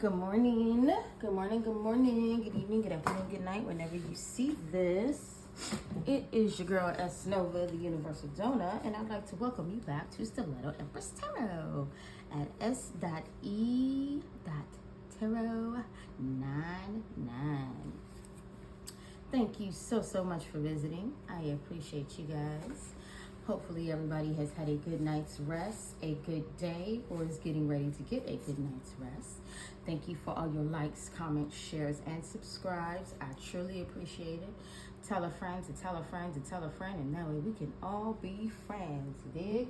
Good morning, good morning, good morning, good evening, good afternoon, good night, whenever you see this. It is your girl S Nova, the Universal Donor, and I'd like to welcome you back to Stiletto Empress Tarot at s.e.tarot99. Thank you so much for visiting. I appreciate you guys. Hopefully everybody has had a good night's rest, a good day, or is getting ready to get a good night's rest. Thank you for all your likes, comments, shares, and subscribes. I truly appreciate it. Tell a friend to tell a friend to tell a friend, and that way we can all be friends, you dig?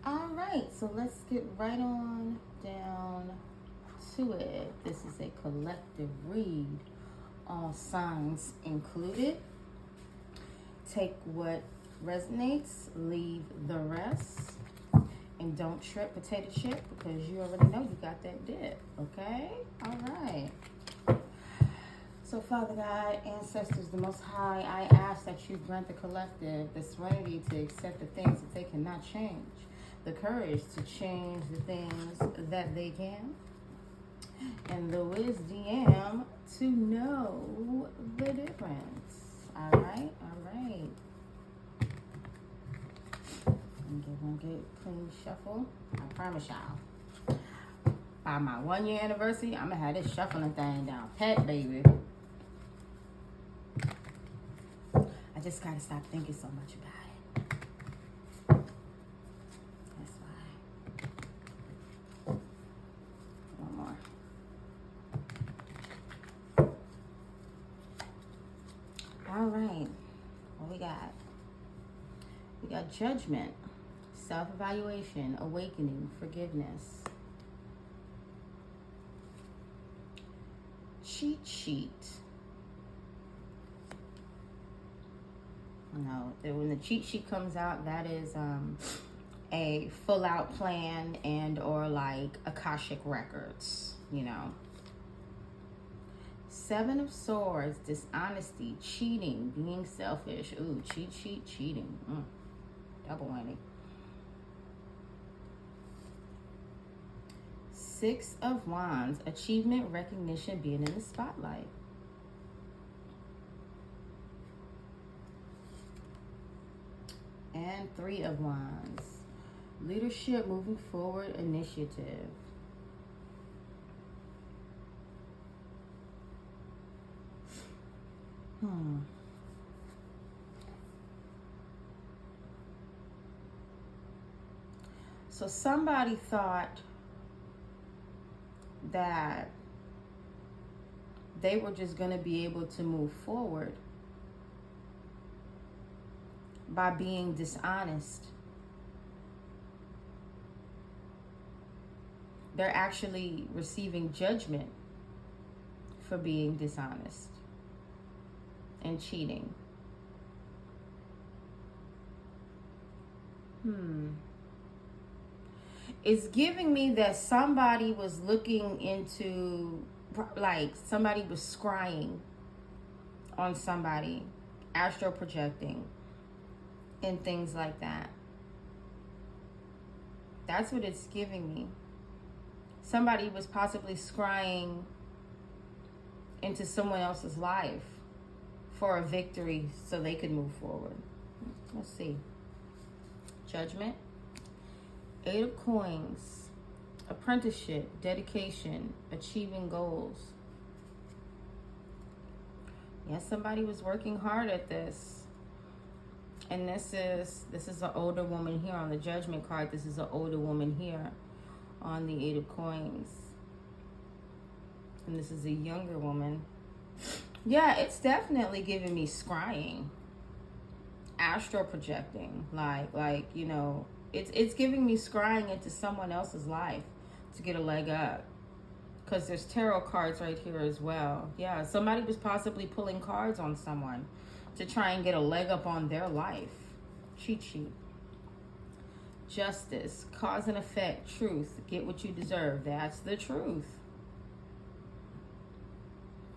All right, so let's get right on down to it. This is a collective read, all signs included. Take what resonates, leave the rest, and don't shred potato chip because you already know you got that dip. Okay? All right. So Father God, ancestors, the Most High, I ask that you grant the collective the serenity to accept the things that they cannot change, the courage to change the things that they can, and the wisdom to know the difference. All right. Give one good clean shuffle. I promise y'all, by my 1 year anniversary, I'm gonna have this shuffling thing down pat, baby. I just gotta stop thinking so much about it. That's why. One more. All right, what we got? We got judgment, self-evaluation, awakening, forgiveness. Cheat sheet. No, when the cheat sheet comes out, that is a full-out plan and or like Akashic records, you know. Seven of Swords, dishonesty, cheating, being selfish. Ooh, cheating. Double whammy. Six of Wands, achievement, recognition, being in the spotlight. And Three of Wands, leadership, moving forward, initiative. So somebody thought that they were just going to be able to move forward by being dishonest. They're actually receiving judgment for being dishonest and cheating. It's giving me that somebody was looking into, like somebody was scrying on somebody, astral projecting, and things like that. That's what it's giving me. Somebody was possibly scrying into someone else's life for a victory so they could move forward. Let's see. Judgment. Eight of Coins, apprenticeship, dedication, achieving goals. Yes, somebody was working hard at this. And this is an older woman here on the Judgment card. This is an older woman here on the Eight of Coins. And this is a younger woman. Yeah, it's definitely giving me scrying, astral projecting, like you know. It's giving me scrying into someone else's life to get a leg up. Because there's tarot cards right here as well. Yeah, somebody was possibly pulling cards on someone to try and get a leg up on their life. Cheat sheet. Justice, cause and effect, truth. Get what you deserve. That's the truth.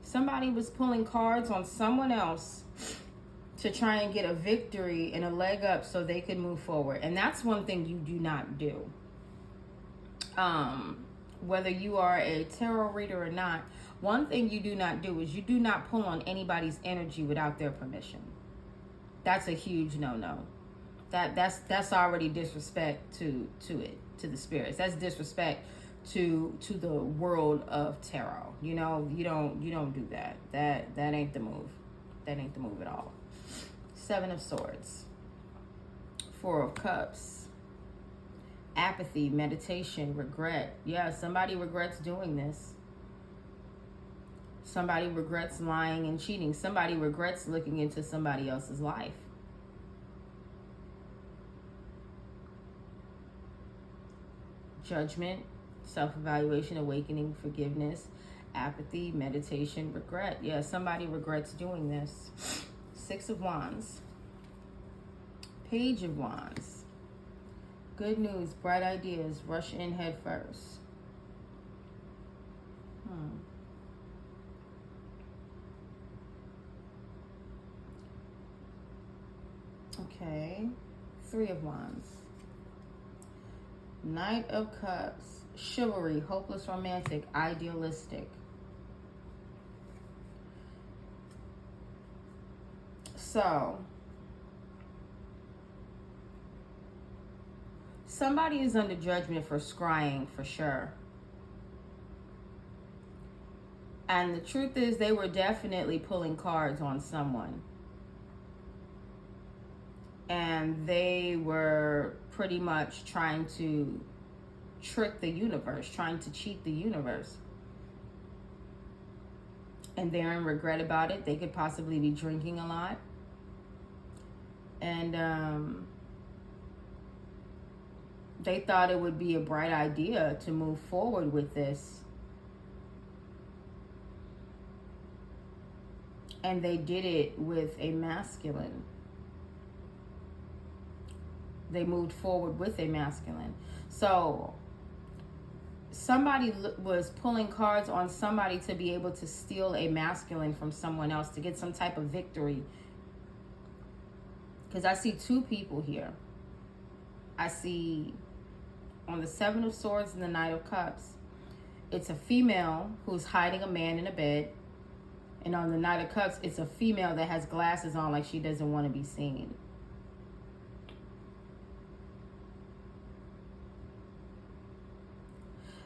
Somebody was pulling cards on someone else to try and get a victory and a leg up so they could move forward. And that's one thing you do not do. Whether you are a tarot reader or not, one thing you do not do is you do not pull on anybody's energy without their permission. That's a huge no-no. That's already disrespect to the spirits. That's disrespect to the world of tarot. You know, you don't do that. That ain't the move. That ain't the move at all. 7 of Swords. 4 of Cups. Apathy, meditation, regret. Yeah, somebody regrets doing this. Somebody regrets lying and cheating. Somebody regrets looking into somebody else's life. Judgment, self-evaluation, awakening, forgiveness, apathy, meditation, regret. Yeah, somebody regrets doing this. 6 of Wands. Page of Wands. Good news, bright ideas, rush in head first. Okay. 3 of Wands. Knight of Cups. Chivalry, hopeless romantic, idealistic. So, somebody is under judgment for scrying for sure. And the truth is they were definitely pulling cards on someone. And they were pretty much trying to trick the universe, trying to cheat the universe. And they're in regret about it. They could possibly be drinking a lot. And they thought it would be a bright idea to move forward with this. And they did it with a masculine. They moved forward with a masculine. So somebody was pulling cards on somebody to be able to steal a masculine from someone else to get some type of victory. Because I see 2 people here. I see on the 7 of Swords and the Knight of Cups, it's a female who's hiding a man in a bed. And on the Knight of Cups, it's a female that has glasses on like she doesn't want to be seen.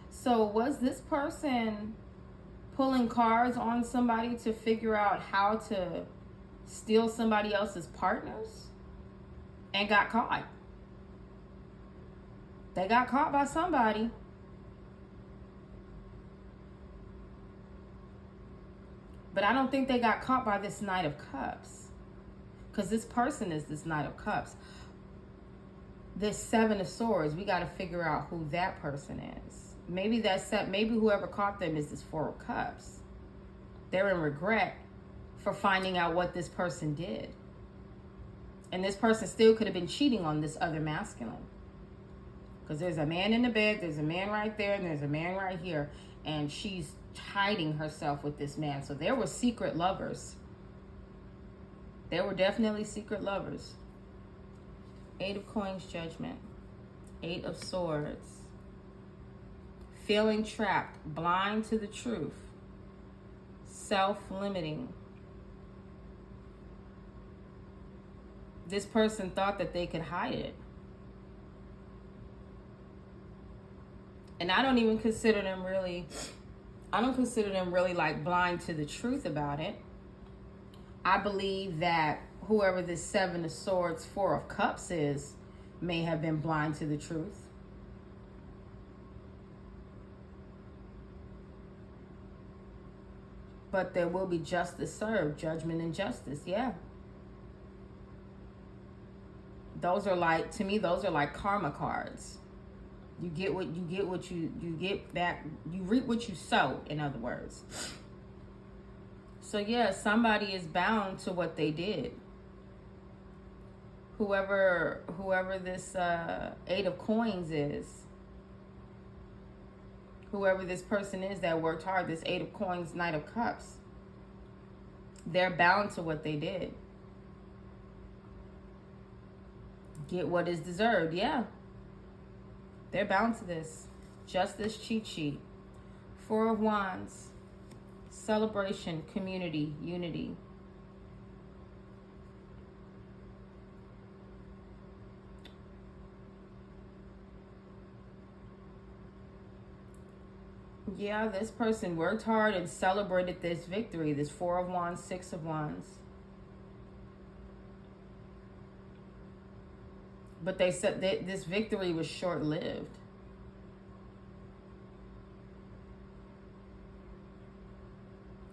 So was this person pulling cards on somebody to figure out how to steal somebody else's partners and got caught? They got caught by somebody. But I don't think they got caught by this Knight of Cups. Because this person is this Knight of Cups. This 7 of Swords, we got to figure out who that person is. Maybe maybe whoever caught them is this 4 of Cups. They're in regret for finding out what this person did. And this person still could have been cheating on this other masculine. Because there's a man in the bed, there's a man right there, and there's a man right here. And she's hiding herself with this man. So there were secret lovers. There were definitely secret lovers. 8 of Coins, Judgment. 8 of Swords. Feeling trapped, blind to the truth. Self-limiting. This person thought that they could hide it. And I don't even consider them really, like blind to the truth about it. I believe that whoever this 7 of Swords, 4 of Cups is, may have been blind to the truth. But there will be justice served, judgment and justice, yeah. Those are like, to me, those are like karma cards. You get what you get back, you reap what you sow, in other words. So yeah, somebody is bound to what they did. Whoever this 8 of Coins is, whoever this person is that worked hard, this 8 of Coins, Knight of Cups, they're bound to what they did. Get what is deserved, yeah. They're bound to this. Justice cheat sheet. Four of Wands. Celebration, community, unity. Yeah, this person worked hard and celebrated this victory. This Four of Wands, Six of Wands. But they said that this victory was short-lived.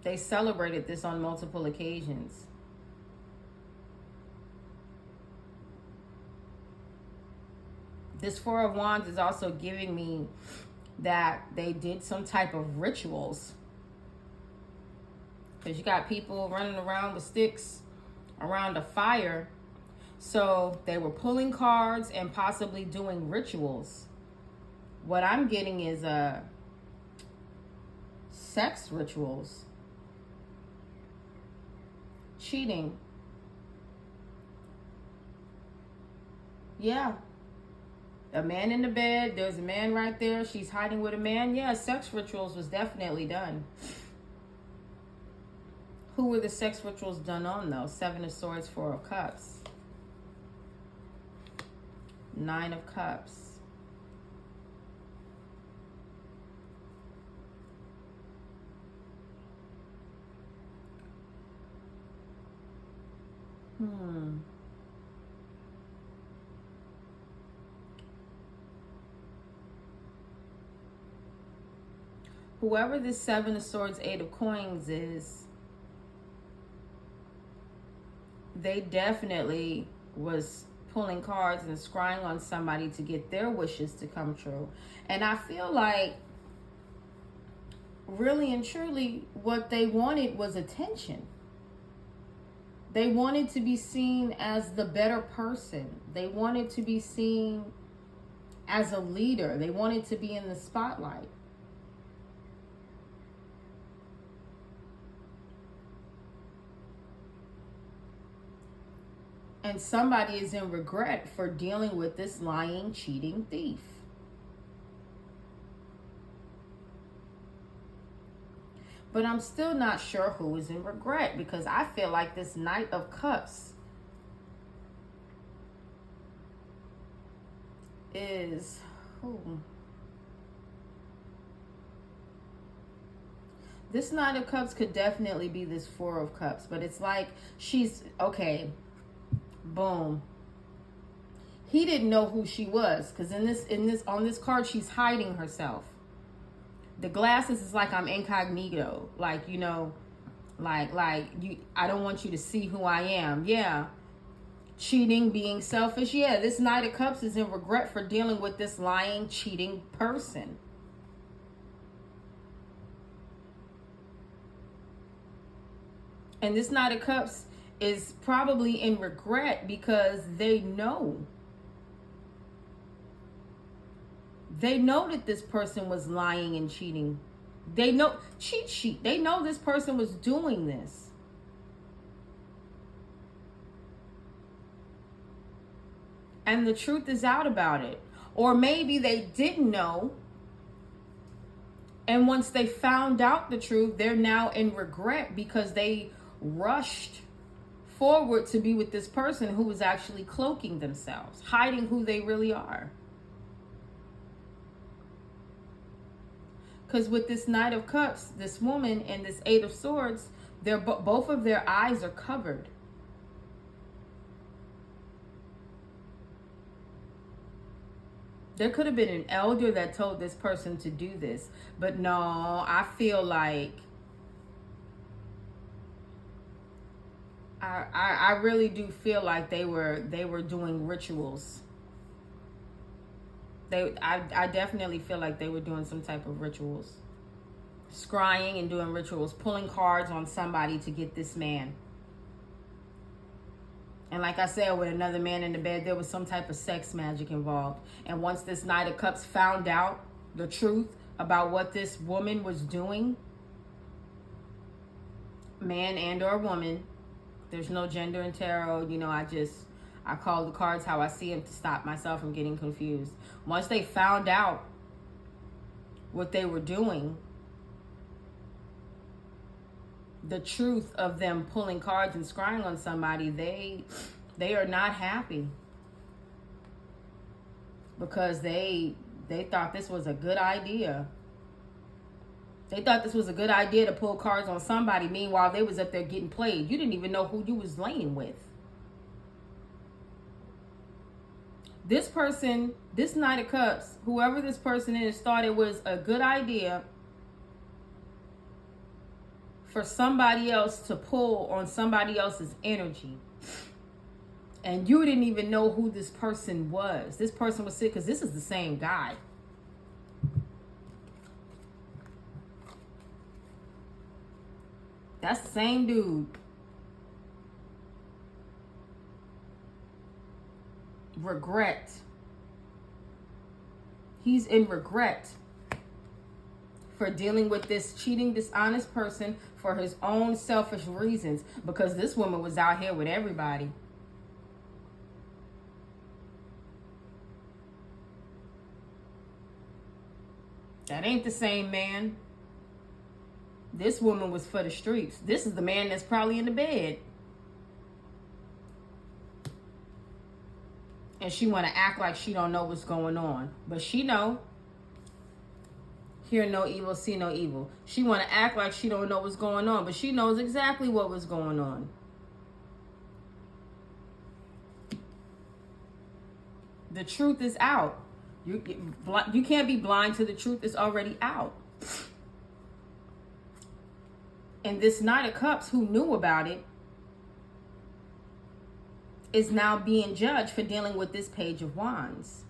They celebrated this on multiple occasions. This Four of Wands is also giving me that they did some type of rituals. Because you got people running around with sticks around a fire. So they were pulling cards and possibly doing rituals. What I'm getting is sex rituals. Cheating. Yeah. A man in the bed. There's a man right there. She's hiding with a man. Yeah, sex rituals was definitely done. Who were the sex rituals done on, though? Seven of Swords, Four of Cups. Nine of Cups. Whoever this Seven of Swords, Eight of Coins is, they definitely was pulling cards and scrying on somebody to get their wishes to come true. And I feel like really and truly what they wanted was attention. They wanted to be seen as the better person. They wanted to be seen as a leader. They wanted to be in the spotlight. And somebody is in regret for dealing with this lying, cheating thief. But I'm still not sure who is in regret, because I feel like this Knight of Cups is who? This Knight of Cups could definitely be this Four of Cups, but it's like she's okay. Boom. He didn't know who she was, because on this card she's hiding herself. The glasses is like I'm incognito, like, you know, like you. I don't want you to see who I am. Yeah. Cheating, being selfish. Yeah, this Knight of Cups is in regret for dealing with this lying, cheating person. And this Knight of Cups is probably in regret because they know. They know that this person was lying and cheating. They know, cheat sheet. They know this person was doing this. And the truth is out about it. Or maybe they didn't know. And once they found out the truth, they're now in regret because they rushed forward to be with this person who was actually cloaking themselves, hiding who they really are. Because with this Knight of Cups, this woman and this Eight of Swords, they're both of their eyes are covered. There could have been an elder that told this person to do this, but no, I feel like I really do feel like they were doing rituals. I definitely feel like they were doing some type of rituals. Scrying and doing rituals, pulling cards on somebody to get this man. And like I said, with another man in the bed, there was some type of sex magic involved. And once this Knight of Cups found out the truth about what this woman was doing, man and or woman, there's no gender in tarot, you know, I call the cards how I see them to stop myself from getting confused. Once they found out what they were doing, the truth of them pulling cards and scrying on somebody, they are not happy. Because they thought this was a good idea. They thought this was a good idea to pull cards on somebody. Meanwhile, they was up there getting played. You didn't even know who you was laying with. This person, this Knight of Cups, whoever this person is, thought it was a good idea for somebody else to pull on somebody else's energy. And you didn't even know who this person was. This person was sick because this is the same guy. That's the same dude. Regret. He's in regret for dealing with this cheating, dishonest person for his own selfish reasons. Because this woman was out here with everybody. That ain't the same man. This woman was for the streets. This is the man that's probably in the bed. And she want to act like she don't know what's going on. But she know. Hear no evil, see no evil. She want to act like she don't know what's going on. But she knows exactly what was going on. The truth is out. You can't be blind to the truth. It's already out. And this Knight of Cups, who knew about it, is now being judged for dealing with this Page of Wands.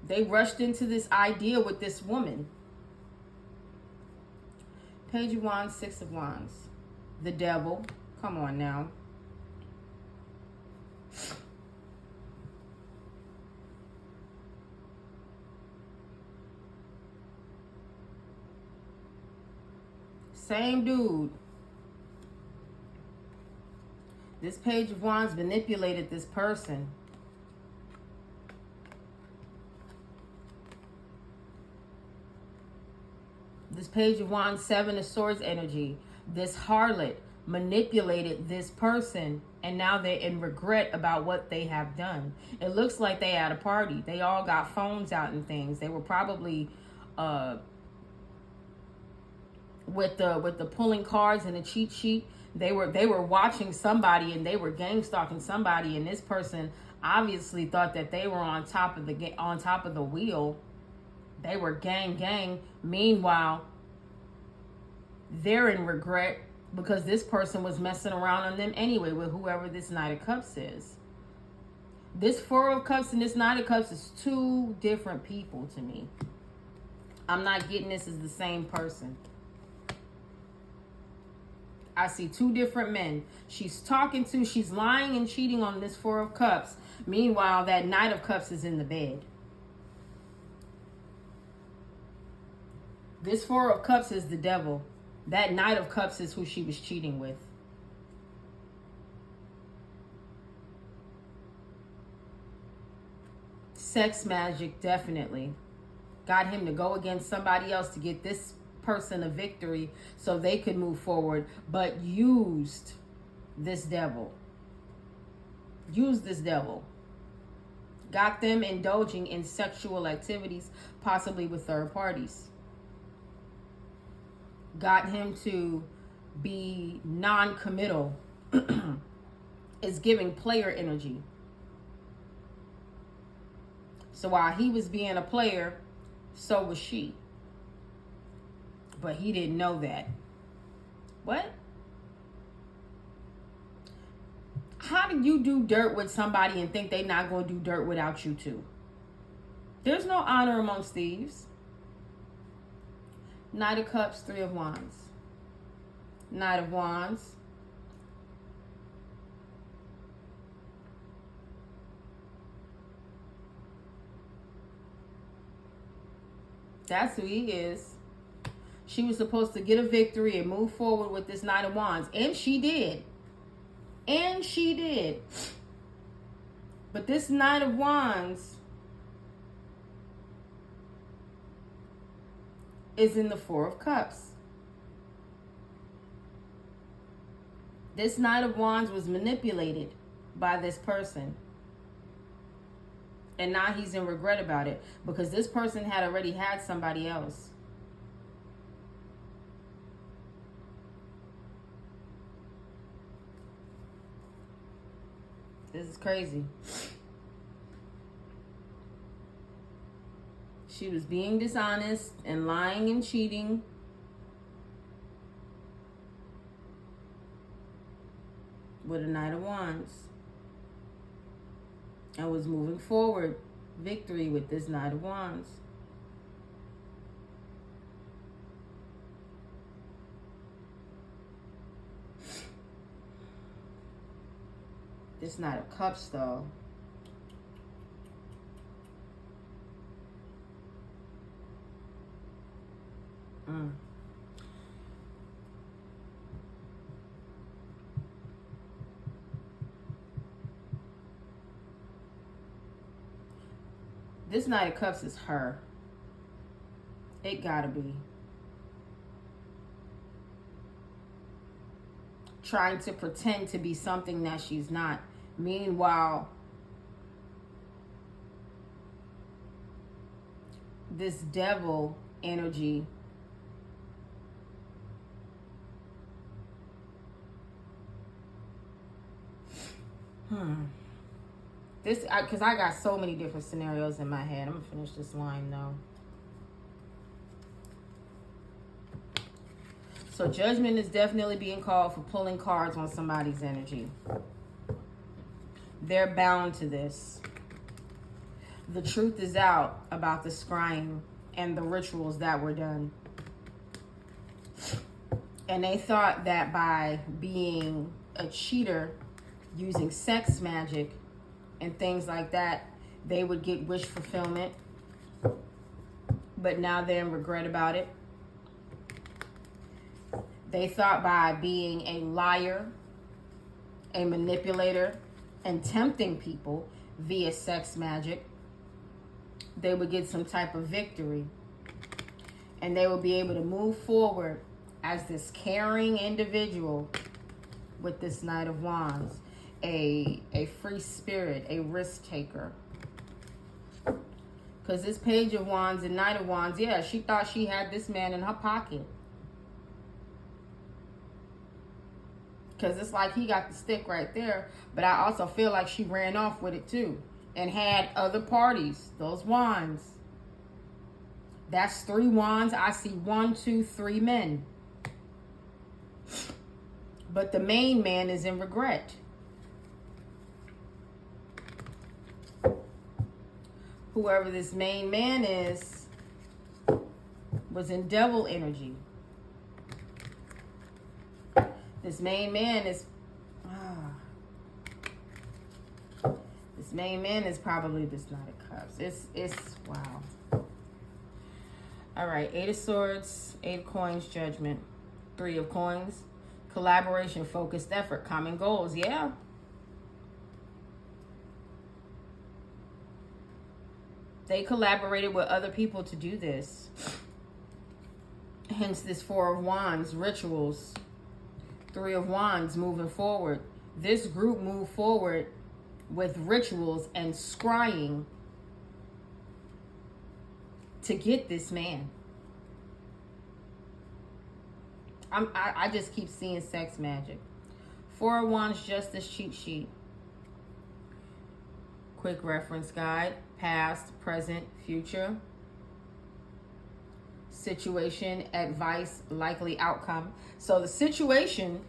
They rushed into this idea with this woman. Page of Wands, Six of Wands. The Devil. Come on now. Same dude. This Page of Wands manipulated this person. This Page of Wands, Seven of Swords energy. This harlot manipulated this person, and now they're in regret about what they have done. It looks like they had a party. They all got phones out and things. They were probably with the pulling cards and the cheat sheet. They were watching somebody, and they were gang stalking somebody, and this person obviously thought that they were on top of the wheel. They were gang. Meanwhile, they're in regret because this person was messing around on them anyway with whoever this Knight of Cups is. This Four of Cups and this Knight of Cups is two different people to me. I'm not getting this as the same person. I see two different men. She's lying and cheating on this Four of Cups. Meanwhile, that Knight of Cups is in the bed. This Four of Cups is the devil. That Knight of Cups is who she was cheating with. Sex magic, definitely. Got him to go against somebody else to get this person a victory so they could move forward, but used this devil. Used this devil. Got them indulging in sexual activities, possibly with third parties. Got him to be non-committal. Is giving player energy. So while he was being a player, so was she. But he didn't know that. What? How do you do dirt with somebody and think they're not going to do dirt without you too? There's no honor amongst thieves. Knight of Cups, Three of Wands. Knight of Wands. That's who he is. She was supposed to get a victory and move forward with this Knight of Wands. And she did. And she did. But this Knight of Wands is in the Four of Cups. This Knight of Wands was manipulated by this person. And now he's in regret about it because this person had already had somebody else. This is crazy. She was being dishonest and lying and cheating. With a Knight of Wands. And was moving forward. Victory with this Knight of Wands. This Knight of Cups, though. This Knight of Cups is her. It gotta be. Trying to pretend to be something that she's not. Meanwhile, this devil energy this, because I got so many different scenarios in my head. I'm gonna finish this line though. So judgment is definitely being called for pulling cards on somebody's energy. They're bound to this. The truth is out about the scrying and the rituals that were done. And they thought that by being a cheater, using sex magic and things like that, they would get wish fulfillment. But now they're in regret about it. They thought by being a liar, a manipulator, and tempting people via sex magic, they would get some type of victory. And they would be able to move forward as this caring individual with this Knight of Wands. A free spirit, a risk taker. Because this Page of Wands and Knight of Wands, yeah, she thought she had this man in her pocket. Because it's like he got the stick right there. But I also feel like she ran off with it too. And had other parties. Those wands. That's 3 wands. I see 1, 2, 3 men. But the main man is in regret. Whoever this main man is was in devil energy. This main man is this main man is probably this Knight of Cups. It's wow. All right, 8 of Swords, 8 of Coins, Judgment, 3 of Coins, collaboration, focused effort, common goals. Yeah. They collaborated with other people to do this. Hence this 4 of Wands, rituals. 3 of Wands, moving forward. This group moved forward with rituals and scrying to get this man. I just keep seeing sex magic. 4 of Wands, Justice cheat sheet. Quick reference guide. Past, present, future. Situation, advice, likely outcome. So the situation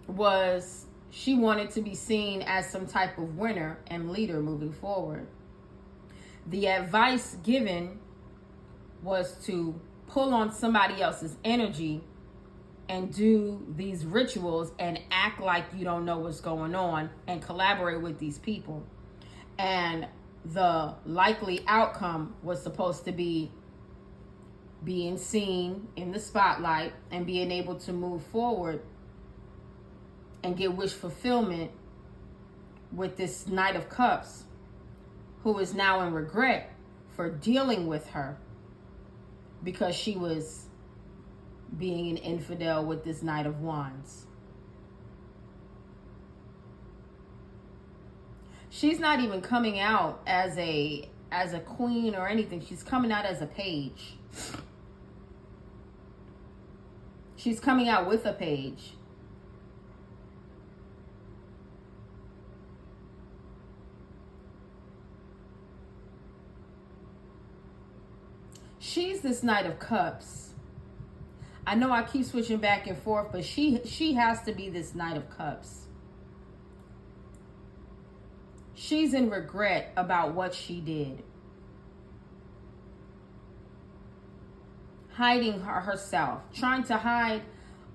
was she wanted to be seen as some type of winner and leader moving forward. The advice given was to pull on somebody else's energy and do these rituals and act like you don't know what's going on and collaborate with these people. And the likely outcome was supposed to be being seen in the spotlight and being able to move forward and get wish fulfillment with this Knight of Cups, who is now in regret for dealing with her because she was being an infidel with this Knight of Wands. She's not even coming out as a queen or anything. She's coming out as a page. She's coming out with a page. She's this Knight of Cups. I know I keep switching back and forth, but she has to be this Knight of Cups. She's in regret about what she did. Hiding herself. Trying to hide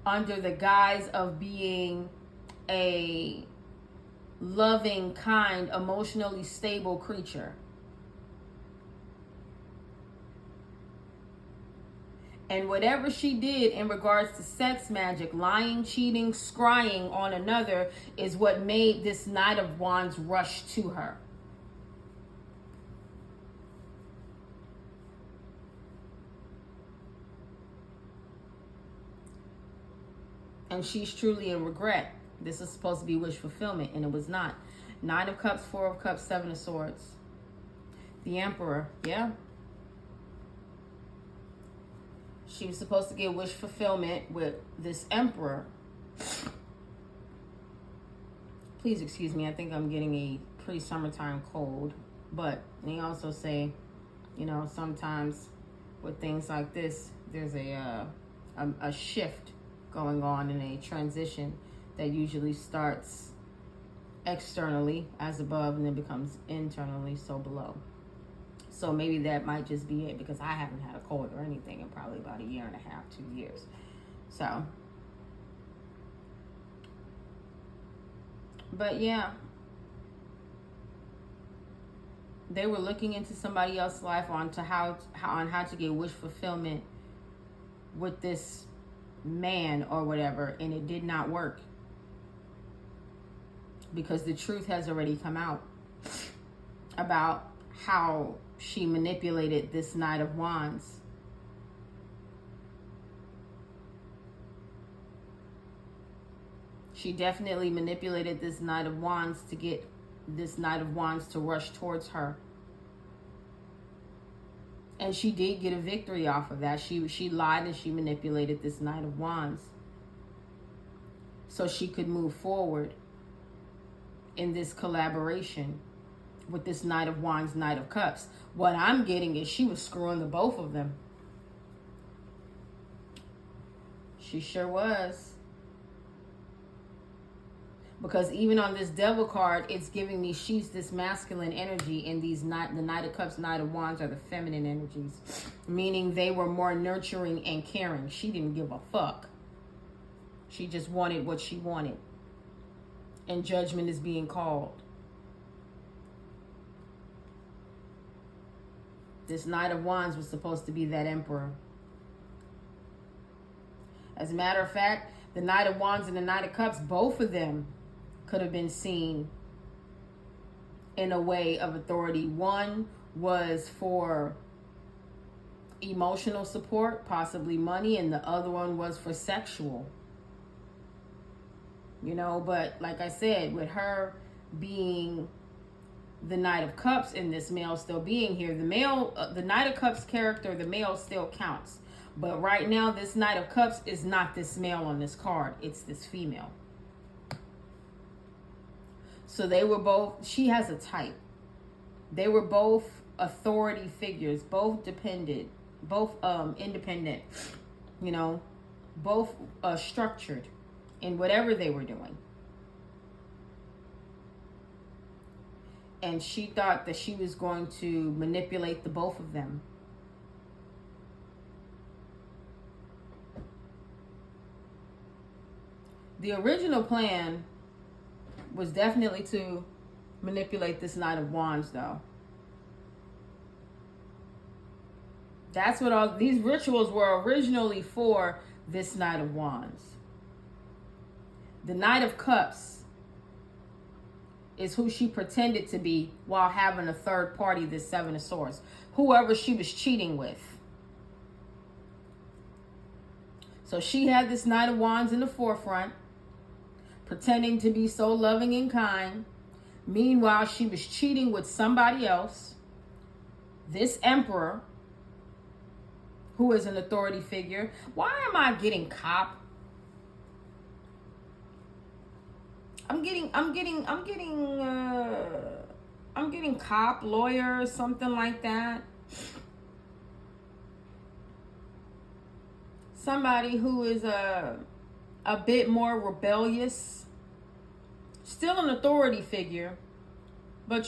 under the guise of being a loving, kind, emotionally stable creature. And whatever she did in regards to sex magic, lying, cheating, scrying on another is what made this Knight of Wands rush to her. And she's truly in regret. This is supposed to be wish fulfillment, and it was not. Nine of Cups, Four of Cups, Seven of Swords. The Emperor, yeah. She was supposed to get wish fulfillment with this Emperor. Please excuse me, I think I'm getting a pre-summertime cold. But they also say, you know, sometimes with things like this, there's a shift going on in a transition that usually starts externally as above and then becomes internally so below. So maybe that might just be it, because I haven't had a cold or anything in probably about a year and a half, 2 years. So, but yeah, they were looking into somebody else's life on how to get wish fulfillment with this man or whatever, and it did not work, because the truth has already come out about how she manipulated this Knight of Wands. She definitely manipulated this Knight of Wands to get this Knight of Wands to rush towards her. And she did get a victory off of that. She lied and she manipulated this Knight of Wands so she could move forward in this collaboration with this Knight of Wands, Knight of Cups. What I'm getting is she was screwing the both of them. She sure was. Because even on this Devil card, it's giving me she's this masculine energy, and the Knight of Cups, Knight of Wands are the feminine energies. Meaning they were more nurturing and caring. She didn't give a fuck. She just wanted what she wanted. And judgment is being called. This Knight of Wands was supposed to be that Emperor. As a matter of fact, the Knight of Wands and the Knight of Cups, both of them could have been seen in a way of authority. One was for emotional support, possibly money, and the other one was for sexual. You know, but like I said, with her being the Knight of Cups and this male still being here, the male, the Knight of Cups character, the male still counts. But right now, this Knight of Cups is not this male on this card. It's this female. So they were both, she has a type. They were both authority figures, both independent, you know, both structured in whatever they were doing. And she thought that she was going to manipulate the both of them. The original plan was definitely to manipulate this Knight of Wands, though. That's what all these rituals were originally for, this Knight of Wands. The Knight of Cups is who she pretended to be while having a third party, this Seven of Swords. Whoever she was cheating with. So she had this Knight of Wands in the forefront, pretending to be so loving and kind. Meanwhile, she was cheating with somebody else. This Emperor, who is an authority figure. Why am I getting cop? I'm getting cop, lawyer, something like that. Somebody who is a bit more rebellious. Still an authority figure, but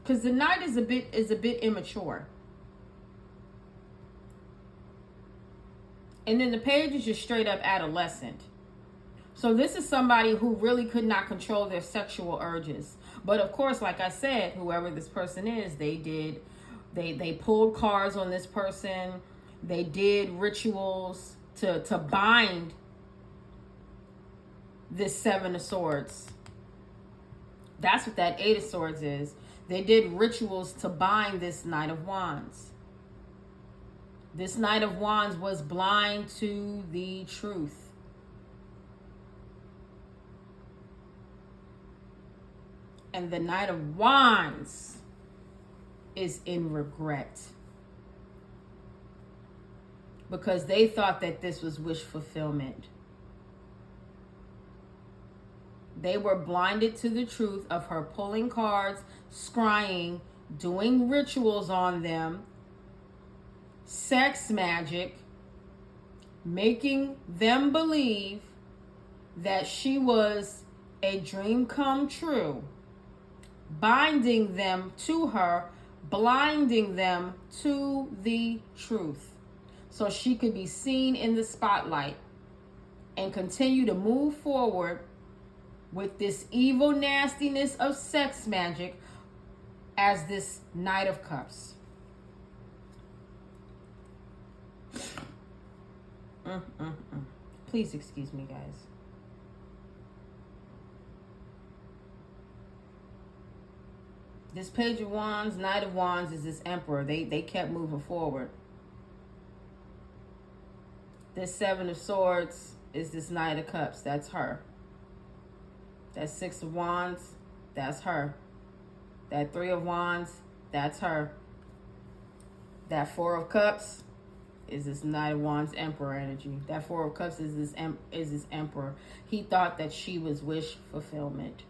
because the Knight is a bit immature. And then the Page is just straight up adolescent. So this is somebody who really could not control their sexual urges. But of course, like I said, whoever this person is, they pulled cards on this person. They did rituals to bind this Seven of Swords. That's what that Eight of Swords is. They did rituals to bind this Knight of Wands. This Knight of Wands was blind to the truth. And the Knight of Wands is in regret. Because they thought that this was wish fulfillment. They were blinded to the truth of her pulling cards, scrying, doing rituals on them, sex magic, making them believe that she was a dream come true, binding them to her, blinding them to the truth, so she could be seen in the spotlight and continue to move forward with this evil nastiness of sex magic as this Knight of Cups. Please excuse me, guys. This Page of Wands, Knight of Wands is this Emperor. They kept moving forward. This Seven of Swords is this Knight of Cups. That's her. That Six of Wands, that's her. That Three of Wands, that's her. That Four of Cups is this Knight of Wands Emperor energy. That Four of Cups is this Emperor. He thought that she was wish fulfillment.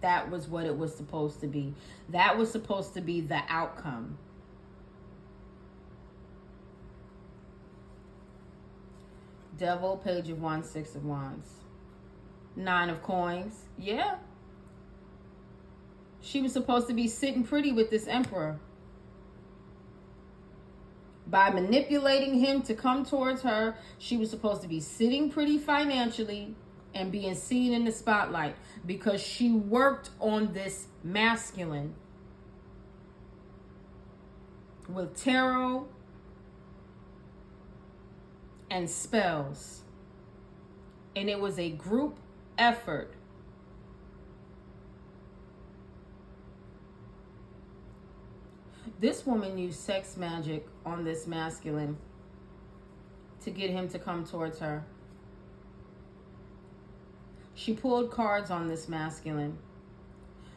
That was what it was supposed to be. That was supposed to be the outcome. Devil, Page of Wands, Six of Wands. Nine of Coins. Yeah. She was supposed to be sitting pretty with this Emperor. By manipulating him to come towards her, she was supposed to be sitting pretty financially and being seen in the spotlight because she worked on this masculine with tarot and spells. And it was a group effort. This woman used sex magic on this masculine to get him to come towards her. She pulled cards on this masculine.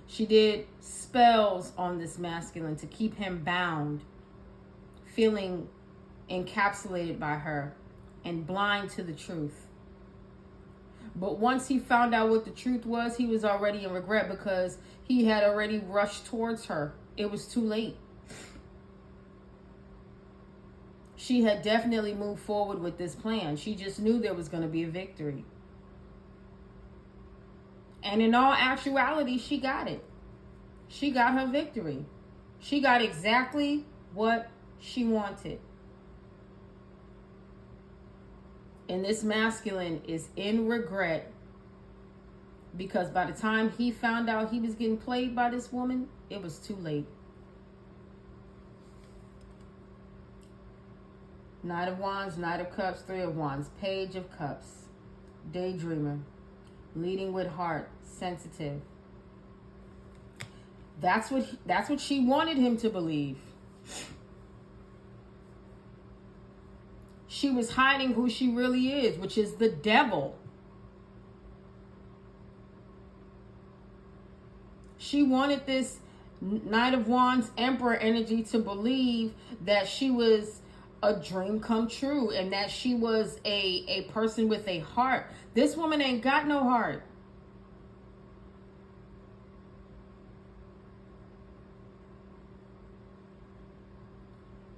She did spells on this masculine to keep him bound, feeling encapsulated by her and blind to the truth. But once he found out what the truth was, he was already in regret because he had already rushed towards her. It was too late. She had definitely moved forward with this plan. She just knew there was going to be a victory. And in all actuality, she got it. She got her victory. She got exactly what she wanted. And this masculine is in regret because by the time he found out he was getting played by this woman, it was too late. Knight of Wands, Knight of Cups, Three of Wands, Page of Cups, daydreamer, leading with heart, sensitive, That's what she wanted him to believe. She was hiding who she really is, which is the devil. She wanted this Knight of Wands Emperor energy to believe that she was a dream come true and that she was a person with a heart. This woman ain't got no heart.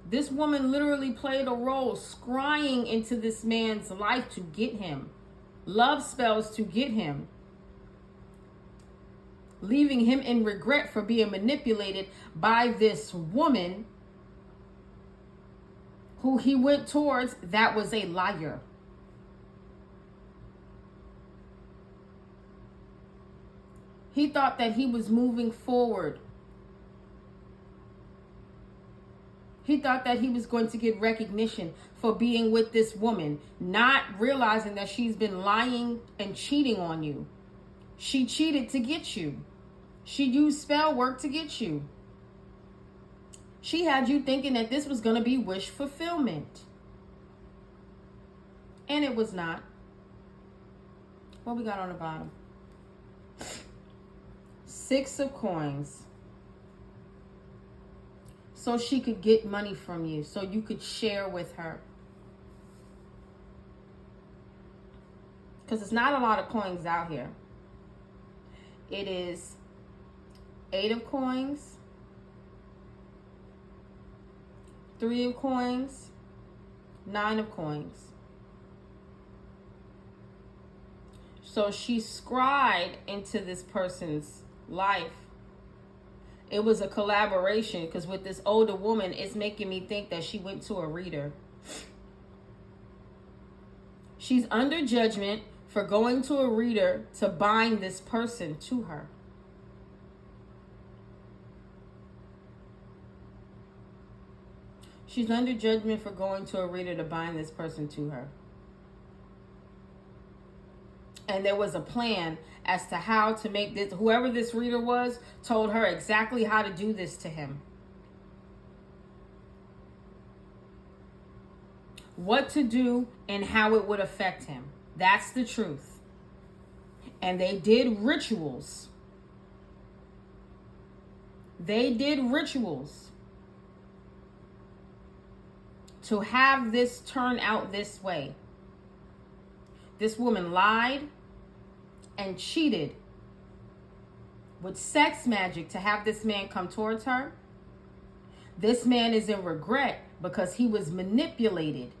This woman literally played a role scrying into this man's life to get him. Love spells to get him. Leaving him in regret for being manipulated by this woman who he went towards that was a liar. He thought that he was moving forward. He thought that he was going to get recognition for being with this woman, not realizing that she's been lying and cheating on you. She cheated to get you. She used spell work to get you. She had you thinking that this was going to be wish fulfillment. And it was not. What we got on the bottom? 6 of coins. So she could get money from you, so you could share with her. Because it's not a lot of coins out here. It is 8 of coins, 3 of coins, 9 of coins. So she scried into this person's life. It was a collaboration, because with this older woman, it's making me think that she went to a reader. She's under judgment for going to a reader to bind this person to her. She's under judgment for going to a reader to bind this person to her. And there was a plan as to how to make this, whoever this reader was, told her exactly how to do this to him. What to do and how it would affect him. That's the truth. And they did rituals. They did rituals to have this turn out this way. This woman lied and cheated with sex magic to have this man come towards her. This man is in regret because he was manipulated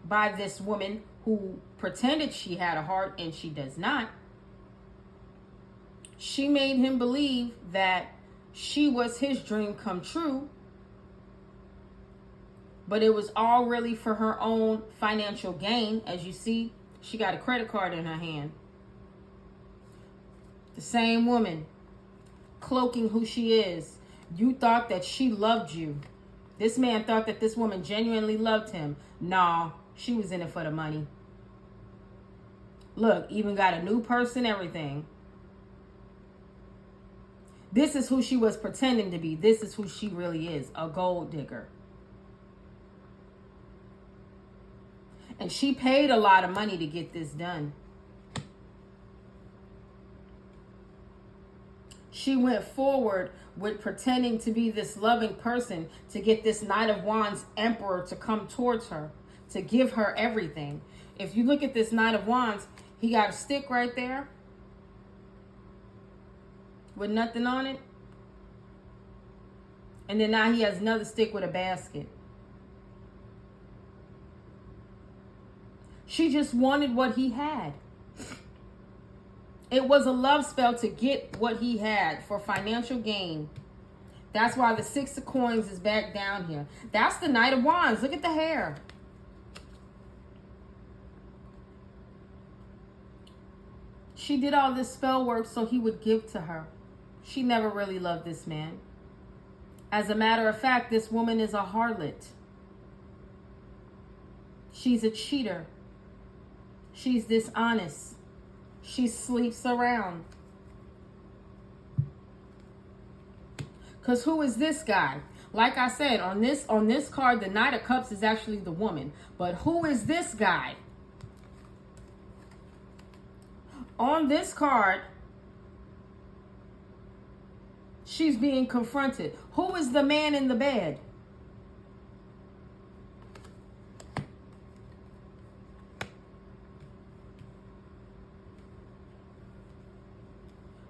by this woman who pretended she had a heart and she does not. She made him believe that she was his dream come true, but it was all really for her own financial gain. As you see, she got a credit card in her hand. The same woman, cloaking who she is. You thought that she loved you. This man thought that this woman genuinely loved him. Nah, she was in it for the money. Look, even got a new person, everything. This is who she was pretending to be. This is who she really is, a gold digger. And she paid a lot of money to get this done. She went forward with pretending to be this loving person to get this Knight of Wands Emperor to come towards her, to give her everything. If you look at this Knight of Wands, he got a stick right there with nothing on it. And then now he has another stick with a basket. She just wanted what he had. It was a love spell to get what he had for financial gain. That's why the 6 of coins is back down here. That's the Knight of Wands. Look at the hair. She did all this spell work so he would give to her. She never really loved this man. As a matter of fact, this woman is a harlot. She's a cheater. She's dishonest. She sleeps around. Because who is this guy? Like I said, on this card, the Knight of Cups is actually the woman. But who is this guy? On this card, she's being confronted. Who is the man in the bed?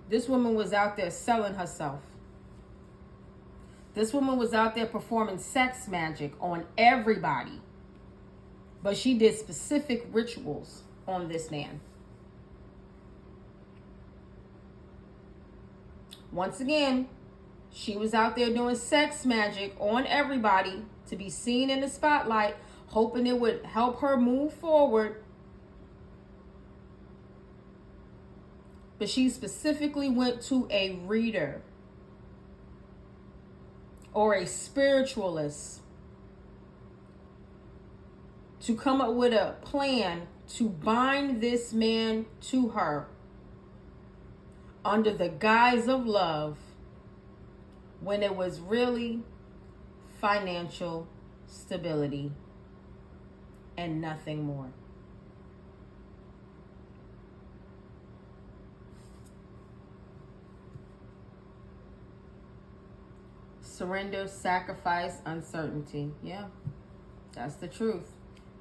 This woman was out there selling herself. This woman was out there performing sex magic on everybody. But she did specific rituals on this man. Once again, she was out there doing sex magic on everybody to be seen in the spotlight, hoping it would help her move forward. But she specifically went to a reader or a spiritualist to come up with a plan to bind this man to her under the guise of love, when it was really financial stability and nothing more. Surrender, sacrifice, uncertainty. Yeah, that's the truth.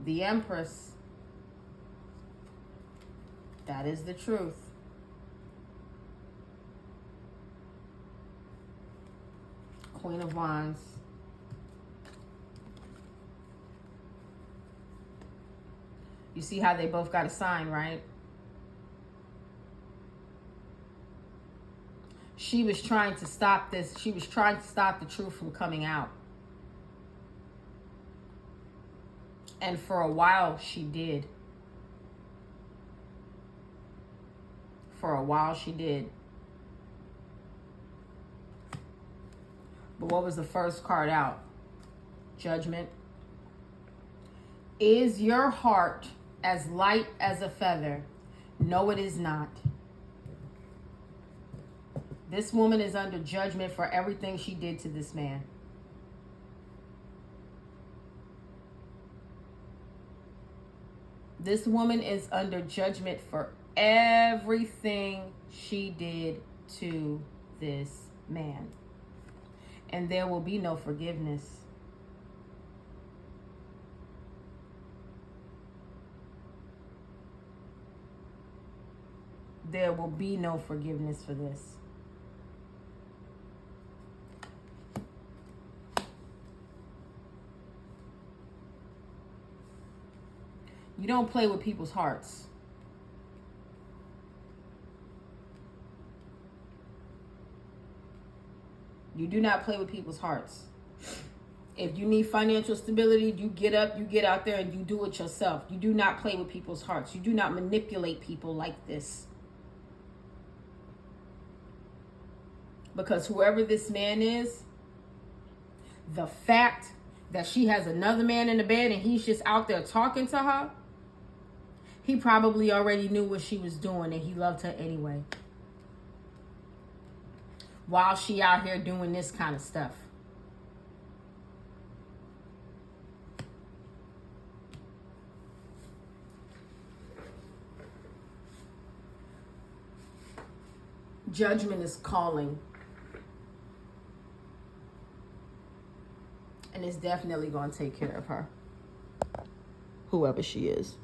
The Empress. That is the truth. Queen of Wands. You see how they both got a sign, right? She was trying to stop this. She was trying to stop the truth from coming out. And for a while, she did. For a while, she did. But what was the first card out? Judgment. Is your heart as light as a feather? No, it is not. This woman is under judgment for everything she did to this man. This woman is under judgment for everything she did to this man. And there will be no forgiveness. There will be no forgiveness for this. You don't play with people's hearts. You do not play with people's hearts. If you need financial stability, you get up, you get out there, and you do it yourself. You do not play with people's hearts. You do not manipulate people like this. Because whoever this man is, the fact that she has another man in the bed and he's just out there talking to her, he probably already knew what she was doing and he loved her anyway. While she out here doing this kind of stuff. Judgment is calling. And it's definitely going to take care of her. Whoever she is.